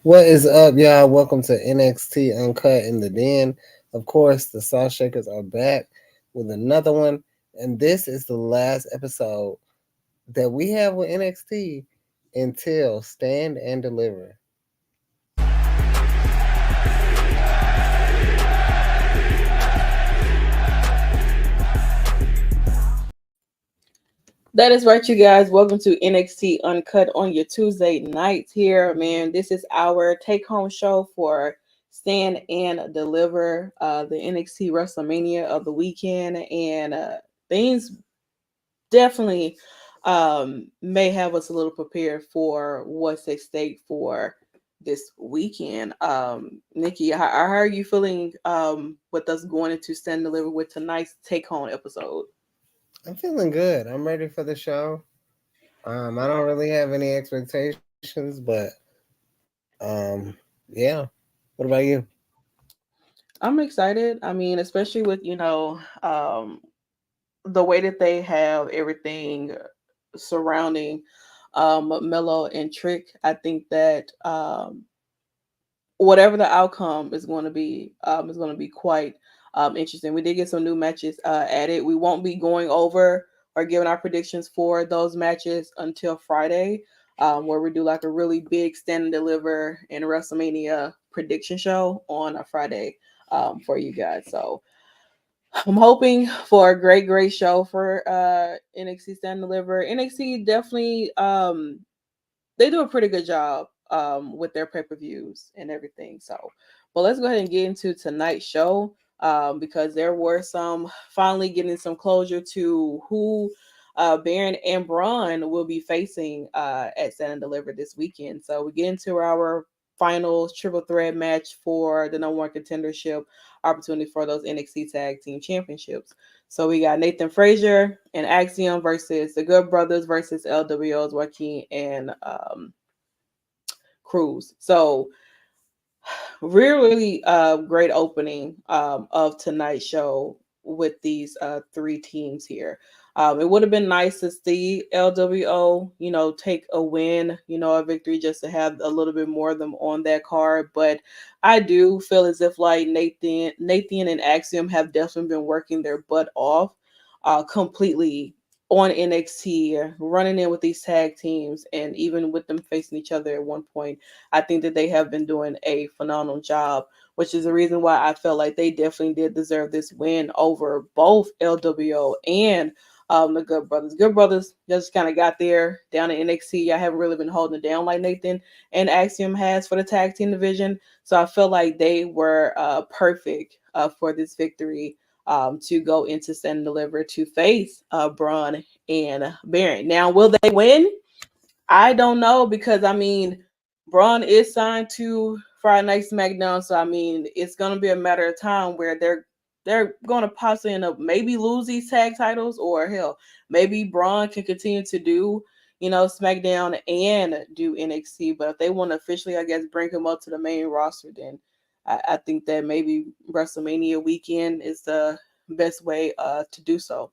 What is up, y'all? Welcome to NXT Uncut in the Den. Of course, the Salt Shakers are back with another one, and this is the last episode that we have with NXT until Stand and Deliver. That is right, you guys. Welcome to NXT Uncut on your Tuesday nights here, man. This is our take home show for Stand and Deliver, the NXT WrestleMania of the weekend. And things definitely may have us a little prepared for what's at stake for this weekend. Nikki, how are you feeling with us going into Stand and Deliver with tonight's take home episode? I'm feeling good. I'm ready for the show. I don't really have any expectations, but yeah. What about you? I'm excited. I mean, especially with, the way that they have everything surrounding Mello and Trick. I think that whatever the outcome is going to be quite interesting. We did get some new matches added. We won't be going over or giving our predictions for those matches until Friday, where we do like a really big stand and deliver in WrestleMania prediction show on a Friday for you guys. So I'm hoping for a great show for NXT Stand and Deliver. NXT definitely they do a pretty good job with their pay-per-views and everything. So, but let's go ahead and get into tonight's show because there were some finally getting some closure to who Baron and Braun will be facing at Stand and Deliver this weekend. So we get into our final triple threat match for the number one contendership opportunity for those NXT Tag Team Championships. So we got Nathan Frazier and Axiom versus the Good Brothers versus LWO's Joaquin and Cruz. So really great opening of tonight's show with these three teams here. It would have been nice to see LWO, take a win, a victory just to have a little bit more of them on that card. But I do feel as if like Nathan and Axiom have definitely been working their butt off completely on NXT, running in with these tag teams, and even with them facing each other at one point. I think that they have been doing a phenomenal job, which is the reason why I felt like they definitely did deserve this win over both LWO and the Good Brothers. Good Brothers just kind of got there down in NXT. I haven't really been holding it down like Nathan and Axiom has for the tag team division. So I felt like they were perfect for this victory to go into Stand and Deliver to face Braun and Baron. Now, will they win? I don't know because I mean, Braun is signed to Friday Night SmackDown, so I mean, it's gonna be a matter of time where they're gonna possibly end up maybe lose these tag titles, or hell, maybe Braun can continue to do SmackDown and do NXT. But if they want to officially, I guess, bring him up to the main roster, then I think that maybe WrestleMania weekend is the best way to do so.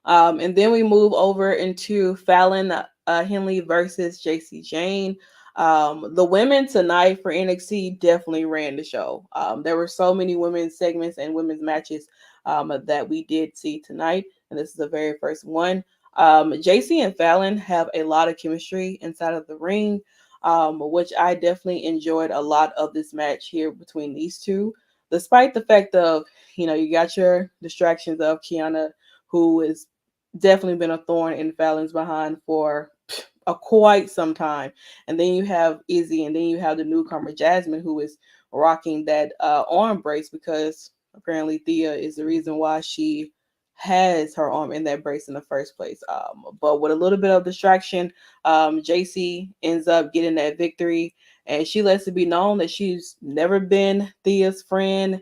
And then we move over into Fallon Henley versus JC Jane. The women tonight for NXT definitely ran the show. There were so many women's segments and women's matches that we did see tonight, and this is the very first one. JC and Fallon have a lot of chemistry inside of the ring, which I definitely enjoyed a lot of this match here between these two. Despite the fact of, you got your distractions of Kiana, who is definitely been a thorn in Fallon's behind for a quite some time. And then you have Izzy, and then you have the newcomer Jasmine, who is rocking that arm brace because apparently Thea is the reason why she has her arm in that brace in the first place. But with a little bit of distraction, JC ends up getting that victory, and she lets it be known that she's never been Thea's friend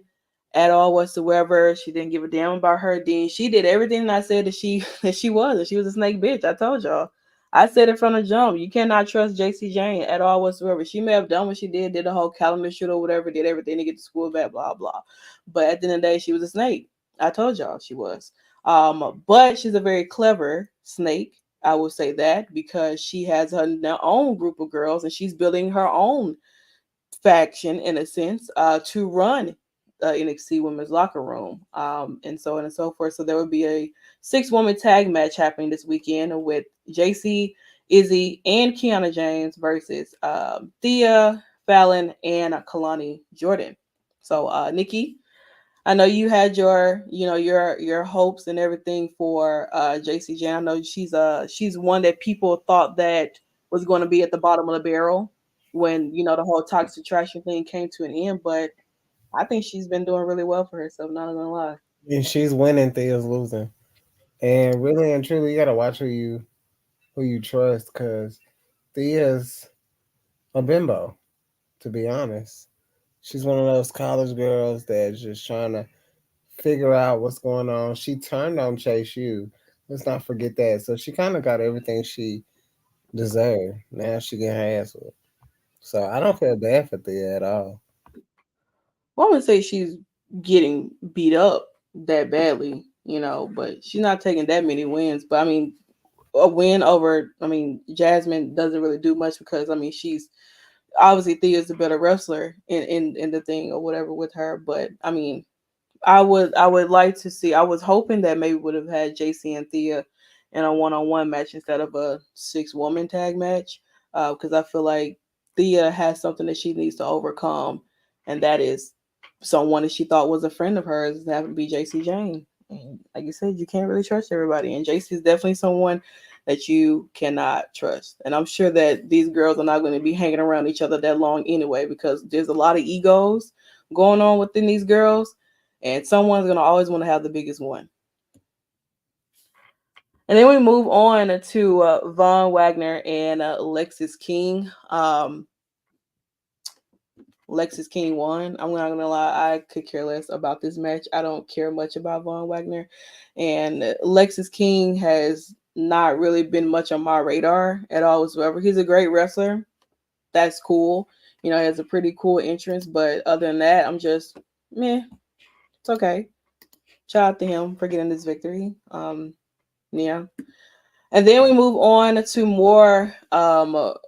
at all whatsoever. She didn't give a damn about her. Then she did everything that I said that she that she was. And she was a snake bitch. I told y'all. I said it from the jump. You cannot trust JC Jane at all whatsoever. She may have done what she did the whole calendar shoot or whatever, did everything to get to school back, blah blah. But at the end of the day, she was a snake. I told y'all she was. But she's a very clever snake. I will say that because she has her own group of girls and she's building her own faction in a sense to run NXT Women's Locker Room, and so on and so forth. So there will be a 6 woman tag match happening this weekend with JC, Izzy, and Kiana James versus Thea, Fallon, and Kalani Jordan. So Nikki, I know you had your, your hopes and everything for JC Jane. I know she's one that people thought that was going to be at the bottom of the barrel when the whole toxic attraction thing came to an end. But I think she's been doing really well for herself. Not gonna lie. And she's winning, Thea's losing. And really and truly, you gotta watch who you trust, because Thea's a bimbo. To be honest, she's one of those college girls that's just trying to figure out what's going on. She turned on Chase U. Let's not forget that. So she kind of got everything she deserved. Now she get her ass whooped. So I don't feel bad for Thea at all. Well, I wouldn't say she's getting beat up that badly, but she's not taking that many wins. But I mean, a win over, Jasmine doesn't really do much because she's obviously Thea's the better wrestler in the thing or whatever with her. But I would like to see. I was hoping that maybe would have had JC and Thea in a one-on-one match instead of a 6 woman tag match, because I feel like Thea has something that she needs to overcome, and that is someone that she thought was a friend of hers that would be JC Jane. And like you said, you can't really trust everybody, and JC is definitely someone that you cannot trust. And I'm sure that these girls are not going to be hanging around each other that long anyway, because there's a lot of egos going on within these girls, and someone's gonna always want to have the biggest one. And then we move on to Von Wagner and Lexis King. Lexis King won. I'm not gonna lie, I could care less about this match. I don't care much about Von Wagner, and Lexis King has not really been much on my radar at all whatsoever. He's a great wrestler. That's cool. He has a pretty cool entrance, but other than that, I'm just meh. It's okay. Shout out to him for getting this victory. Yeah. And then we move on to more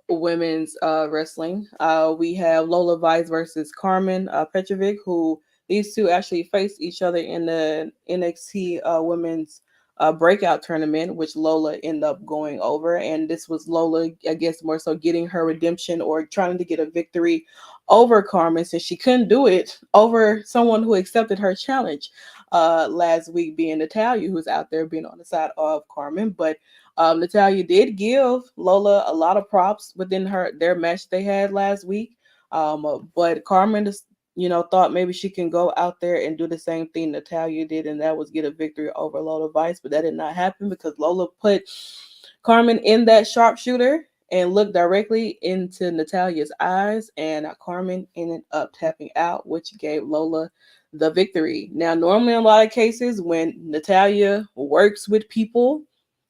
women's wrestling. We have Lola Vice versus Carmen Petrovic, who these two actually faced each other in the NXT women's breakout tournament, which Lola ended up going over. And this was Lola, I guess, more so getting her redemption or trying to get a victory over Carmen, since she couldn't do it over someone who accepted her challenge last week, being Natalia, who's out there being on the side of Carmen. But Natalia did give Lola a lot of props within their match they had last week. But Carmen just, thought maybe she can go out there and do the same thing Natalia did, and that was get a victory over Lola Vice. But that did not happen because Lola put Carmen in that sharpshooter and looked directly into Natalia's eyes, and Carmen ended up tapping out, which gave Lola the victory. Now, normally in a lot of cases, when Natalia works with people,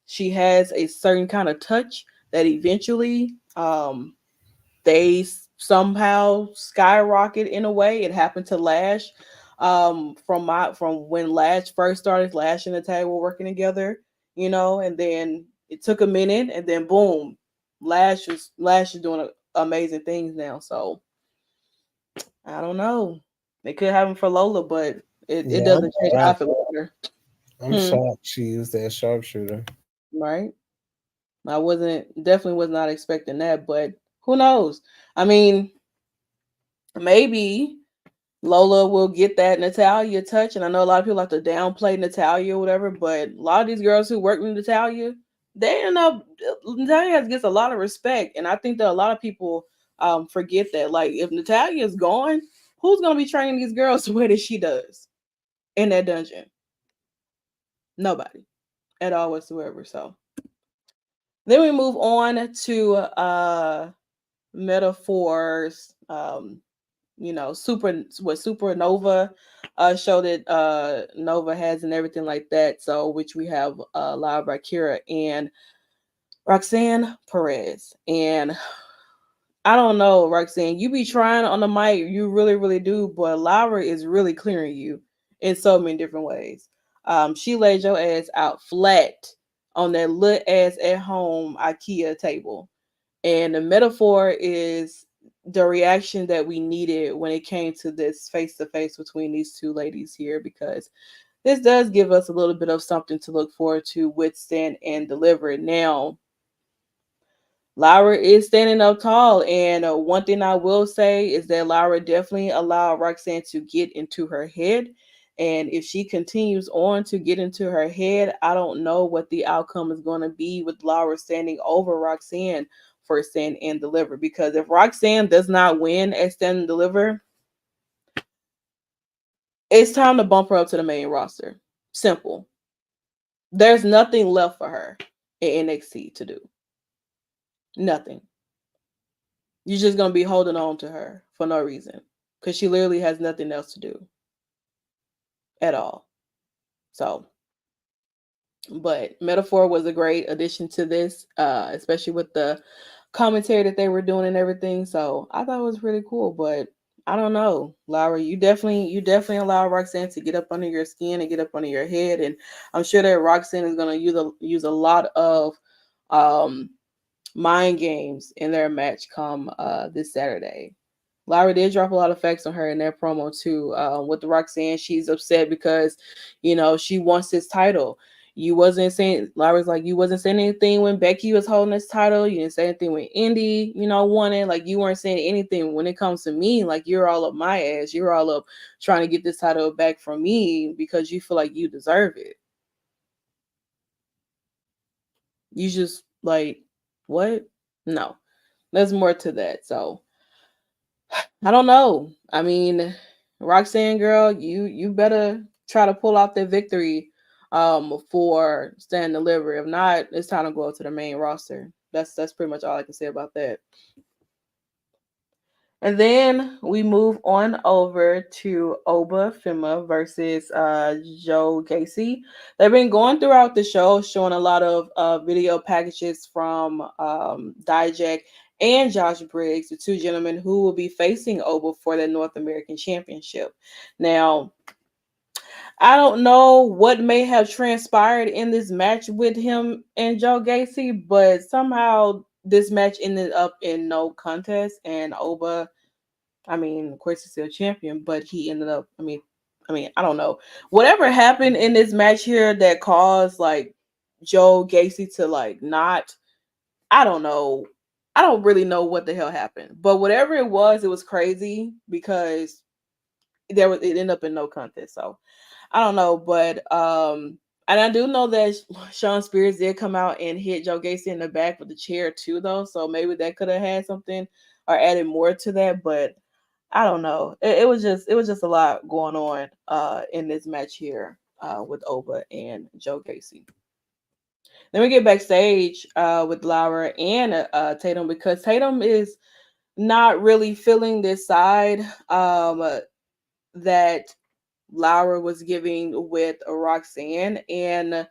she has a certain kind of touch that eventually they somehow skyrocket in a way. It happened to Lash. From when Lash first started, Lash and Natalia were working together, and then it took a minute, and then boom, Lash is doing amazing things now. So I don't know. It could happen for Lola, but it Yeah, doesn't change how I shocked. feel about her. I'm Hmm. shocked she used that sharpshooter. Right. I definitely was not expecting that, but who knows? I mean, maybe Lola will get that Natalia touch, and I know a lot of people like to downplay Natalia or whatever, but a lot of these girls who work with Natalia, they end up Natalia gets a lot of respect, and I think that a lot of people forget that. Like, if Natalia is gone, who's gonna be training these girls the way that she does in that dungeon? Nobody at all whatsoever. So then we move on to metaphors, super what Supernova show that Nova has and everything like that. So which we have live by Kira and Roxanne Perez. And I don't know, Roxanne, you be trying on the mic, you really, really do, but Laura is really clearing you in so many different ways. She laid your ass out flat on that little ass at home IKEA table. And the metaphor is the reaction that we needed when it came to this face to face between these two ladies here, because this does give us a little bit of something to look forward to with Stand and Deliver. Now, Lyra is standing up tall, and one thing I will say is that Lyra definitely allowed Roxanne to get into her head. And if she continues on to get into her head, I don't know what the outcome is going to be with Lyra standing over Roxanne for Stand and Deliver. Because if Roxanne does not win at Stand and Deliver, it's time to bump her up to the main roster. Simple. There's nothing left for her in NXT to do. Nothing. You're just gonna be holding on to her for no reason, because she literally has nothing else to do at all. So, but Metaphor was a great addition to this, especially with the commentary that they were doing and everything. So I thought it was really cool. But I don't know, Laura, you definitely allow Roxanne to get up under your skin and get up under your head, and I'm sure that Roxanne is gonna use a lot of um mind games in their match come this Saturday. Lyra did drop a lot of facts on her in that promo too. With Roxanne, she's upset because, she wants this title. You wasn't saying Lyra's like you wasn't saying anything when Becky was holding this title. You didn't say anything when Indy, won it. Like you weren't saying anything when it comes to me. Like you're all up my ass. You're all up trying to get this title back from me because you feel like you deserve it. You just like what? No, there's more to that. So I don't know. I mean, Roxanne girl, you better try to pull off the victory for Stand and Deliver. If not, it's time to go to the main roster. That's pretty much all I can say about that. And then we move on over to Oba Fima versus Joe Gacy. They've been going throughout the show, showing a lot of video packages from Dijak and Josh Briggs, the two gentlemen who will be facing Oba for the North American Championship. Now, I don't know what may have transpired in this match with him and Joe Gacy, but somehow this match ended up in no contest, and Oba, I mean, of course, he's still champion, but he ended up. I don't know. Whatever happened in this match here that caused like Joe Gacy to like not. I don't know. I don't really know what the hell happened, but whatever it was crazy because it ended up in no contest. So I don't know, but and I do know that Sean Spears did come out and hit Joe Gacy in the back with the chair too, though. So maybe that could have had something or added more to that, but I don't know. It was just a lot going on in this match here with Oba and Joe Gacy. Then we get backstage with Laura and Tatum, because Tatum is not really feeling this side that Laura was giving with Roxanne, and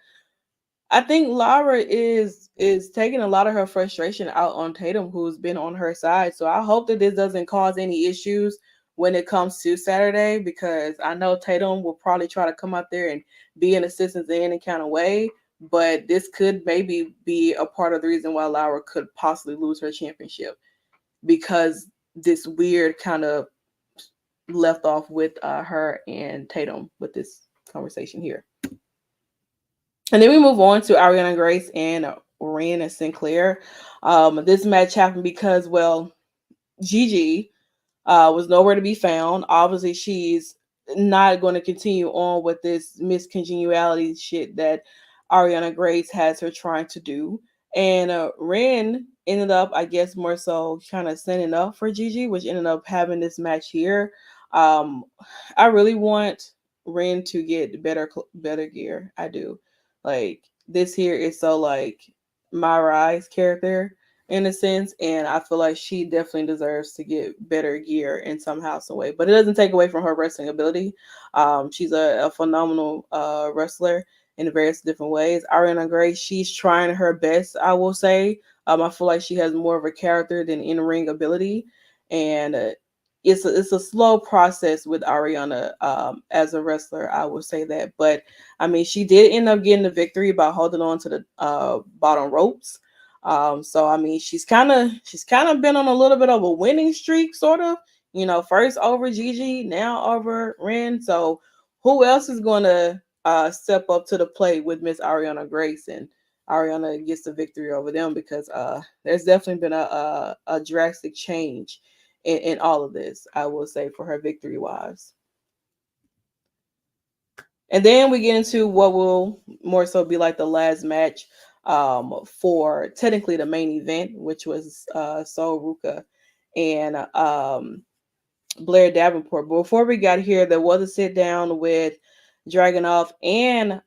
I think Laura is taking a lot of her frustration out on Tatum, who's been on her side. So I hope that this doesn't cause any issues when it comes to Saturday, because I know Tatum will probably try to come out there and be an assistant in any kind of way. But this could maybe be a part of the reason why Laura could possibly lose her championship, because this weird kind of left off with her and Tatum with this conversation here. And then we move on to Ariana Grace and Ryan and Sinclair. This match happened because, well, Gigi was nowhere to be found. Obviously, she's not going to continue on with this miscongeniality shit that Ariana Grace has her trying to do. And Ren ended up, I guess, more so kind of standing up for Gigi, which ended up having this match here. Um, I really want Ren to get better gear. I do. Like this here is so like my Rise character in a sense, and I feel like she definitely deserves to get better gear in some way. But it doesn't take away from her wrestling ability. She's a phenomenal wrestler in various different ways. Ariana Grace, she's trying her best, I will say. I feel like she has more of a character than in ring ability, and it's a slow process with Ariana as a wrestler. I would say that, but I mean, she did end up getting the victory by holding on to the bottom ropes. So I mean, she's kind of been on a little bit of a winning streak, sort of. You know, first over Gigi, now over Ren. So who else is going to step up to the plate with Miss Ariana Grace, and Ariana gets the victory over them, because there's definitely been a drastic change in all of this, I will say, for her victory wise. And then we get into what will more so be like the last match for technically the main event, which was Sol Ruka and Blair Davenport. But before we got here, there was a sit down with Dragunov and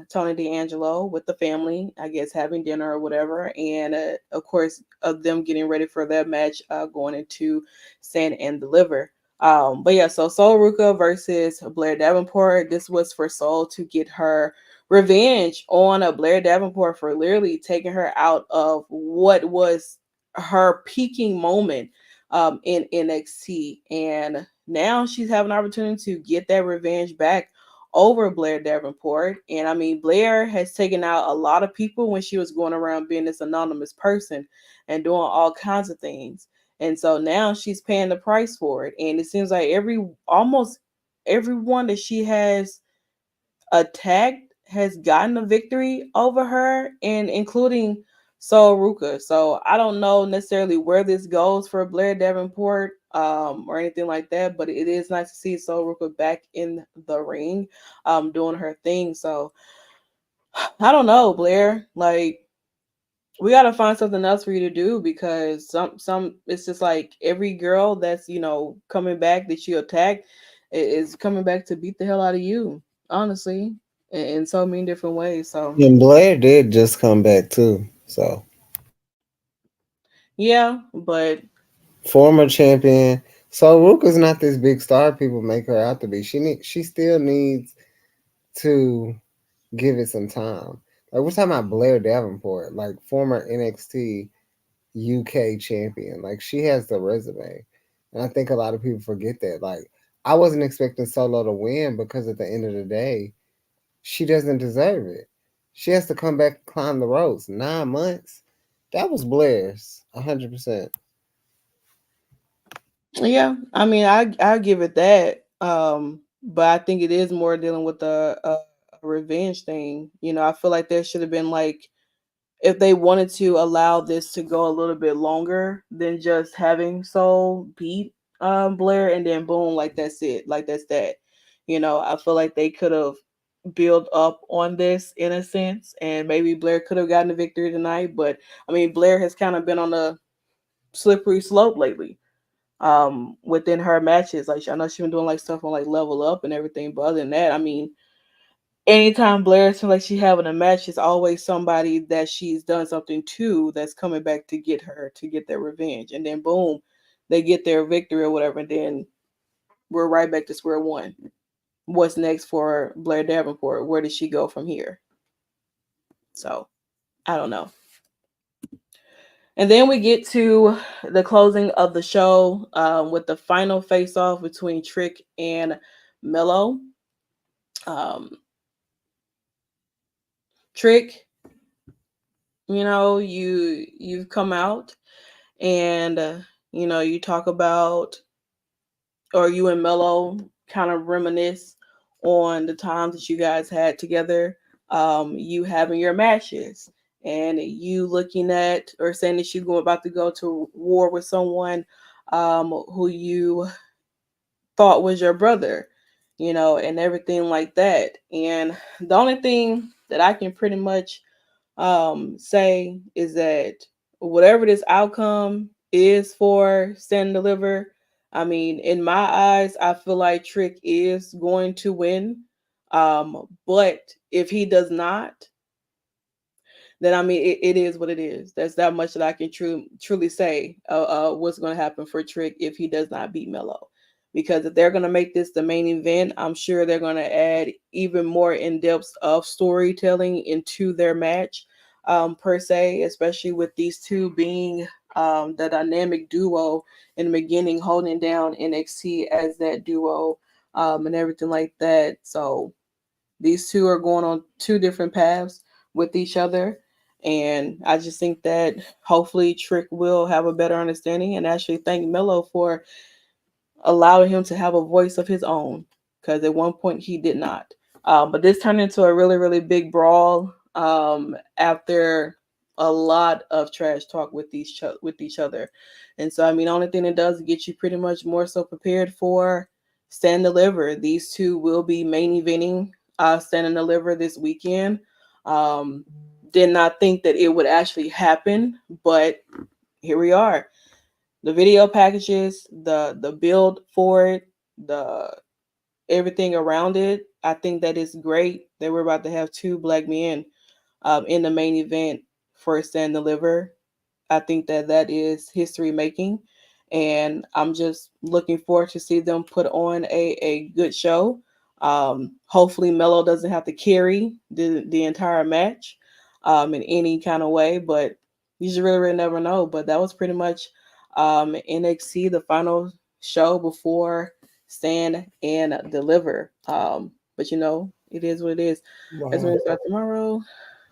Tony D'Angelo with the family, I guess having dinner or whatever, and of course of them getting ready for their match going into Stand and Deliver. But yeah, so Sol Ruka versus Blair Davenport. This was for Sol to get her revenge on Blair Davenport for literally taking her out of what was her peaking moment in NXT, and now she's having an opportunity to get that revenge back over Blair Davenport. And I mean, Blair has taken out a lot of people when she was going around being this anonymous person and doing all kinds of things. And so now she's paying the price for it. And it seems like almost everyone that she has attacked has gotten a victory over her, and including Sol Ruka. So I don't know necessarily where this goes for Blair Davenport or anything like that, but it is nice to see Sol Ruka back in the ring doing her thing. So I don't know, Blair. Like, we gotta find something else for you to do, because some it's just like every girl that's coming back that you attacked is coming back to beat the hell out of you, honestly, in so many different ways. So And Blair did just come back too. So yeah, but former champion. So Ruka's not this big star people make her out to be. She still needs to give it some time. Like we're talking about Blair Davenport, like former NXT UK champion. Like she has the resume. And I think a lot of people forget that. Like I wasn't expecting Solo to win because at the end of the day, she doesn't deserve it. She has to come back and climb the ropes. 9 months. That was Blair's 100%. yeah, I mean, I give it that. But I think it is more dealing with a revenge thing. I feel like there should have been like, if they wanted to allow this to go a little bit longer than just having Soul beat Blair and then boom, like that's it, like that's that. I feel like they could have built up on this in a sense, and maybe Blair could have gotten a victory tonight. But I mean, Blair has kind of been on a slippery slope lately. Within her matches, like I know she's been doing like stuff on like Level Up and everything, but other than that, I mean, anytime Blair feels like she's having a match, it's always somebody that she's done something to that's coming back to get her, to get their revenge. And then boom, they get their victory or whatever, and then we're right back to square one. What's next for Blair Davenport? Where does she go from here? So I don't know. And then we get to the closing of the show with the final face off between Trick and Mello. Um, Trick, you've come out and you talk about, or you and Mello kind of reminisce on the times that you guys had together, you having your matches and you looking at or saying that you go about to go to war with someone who you thought was your brother, and everything like that. And the only thing that I can pretty much say is that whatever this outcome is for Stand and Deliver, I mean, in my eyes, I feel like Trick is going to win. But if he does not, then I mean, it is what it is. That's that much that I can truly say. What's going to happen for Trick if he does not beat Mello? Because if they're going to make this the main event, I'm sure they're going to add even more in depth of storytelling into their match, per se, especially with these two being the dynamic duo in the beginning, holding down NXT as that duo, and everything like that. So these two are going on two different paths with each other. And I just think that hopefully Trick will have a better understanding and actually thank Melo for allowing him to have a voice of his own, because at one point he did not. But this turned into a really, really big brawl after a lot of trash talk with each other. And so, I mean, the only thing it does is get you pretty much more so prepared for Stand and Deliver. These two will be main eventing Stand and Deliver this weekend. Um, did not think that it would actually happen, but here we are. The video packages, the build for it, the everything around it. I think that is great that we're about to have two black men in the main event for Stand and Deliver. I think that that is history making, and I'm just looking forward to see them put on a good show. Hopefully, Melo doesn't have to carry the entire match in any kind of way, but you just really, really never know. But that was pretty much NXT, the final show before Stand and Deliver. But it is what it is. As Wow. we start tomorrow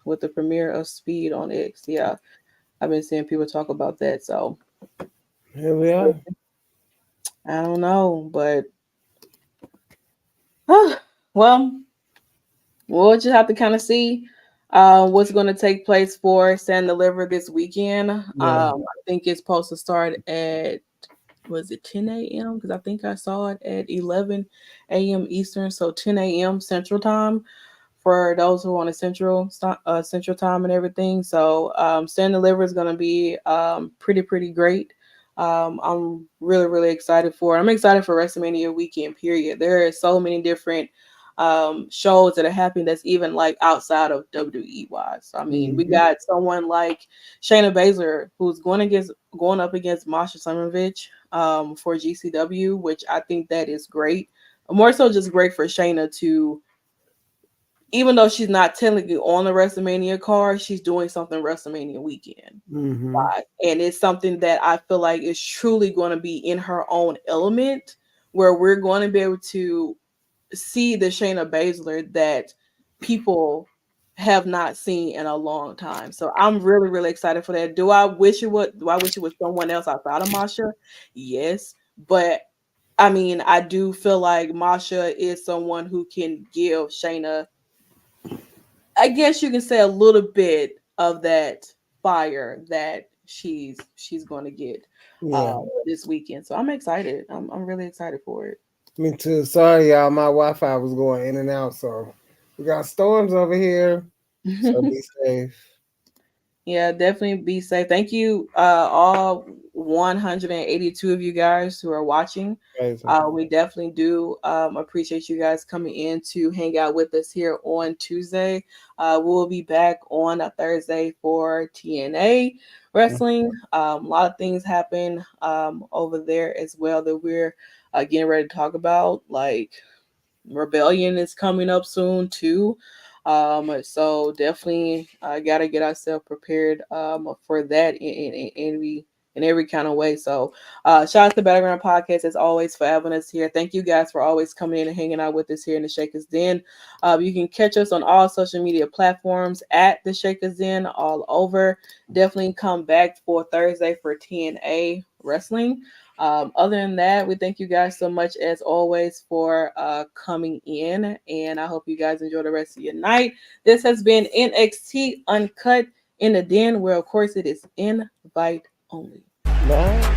with the premiere of Speed on X. Yeah, I've been seeing people talk about that, so Here we are. I don't know, but well, we'll just have to kind of see what's going to take place for Stand Deliver this weekend. Yeah. I think it's supposed to start at, was it 10 a.m.? Because I think I saw it at 11 a.m. Eastern, so 10 a.m. Central Time for those who want a central time and everything. So Stand and Deliver is going to be pretty great. I'm really really excited for it. I'm excited for WrestleMania weekend. Period. There are so many different shows that are happening that's even like outside of WWE wise. So, I mean, we Hmm. got someone like Shayna Baszler who's going up against Masha Slamovich for GCW, which I think that is great. More so, just great for Shayna to, even though she's not technically on the WrestleMania card, she's doing something WrestleMania weekend. Hmm. Right. And it's something that I feel like is truly going to be in her own element, where we're going to be able to see the Shayna Baszler that people have not seen in a long time. So I'm really, really excited for that. Do I wish it was someone else outside of Masha? Yes. But I mean, I do feel like Masha is someone who can give Shayna, I guess you can say, a little bit of that fire that she's going to get Yeah. this weekend. So I'm excited. I'm really excited for Me too. Sorry, y'all. My Wi-Fi was going in and out, so we got storms over here. So it. be safe. Yeah, definitely be safe. Thank you, all 182 of you guys who are watching. Crazy. We definitely do appreciate you guys coming in to hang out with us here on Tuesday. We'll be back on a Thursday for TNA wrestling. A lot of things happen over there as well that we're getting ready to talk about, like Rebellion is coming up soon too. So definitely gotta get ourselves prepared for that in every kind of way. So shout out to Battleground Podcast as always for having us here. Thank you guys for always coming in and hanging out with us here in the Shakers Den. You can catch us on all social media platforms at the Shakers Den all over. Definitely come back for Thursday for TNA wrestling. Other than that, we thank you guys so much as always for coming in, and I hope you guys enjoy the rest of your night. This has been NXT Uncut in the Den, where of course it is invite only. Bye.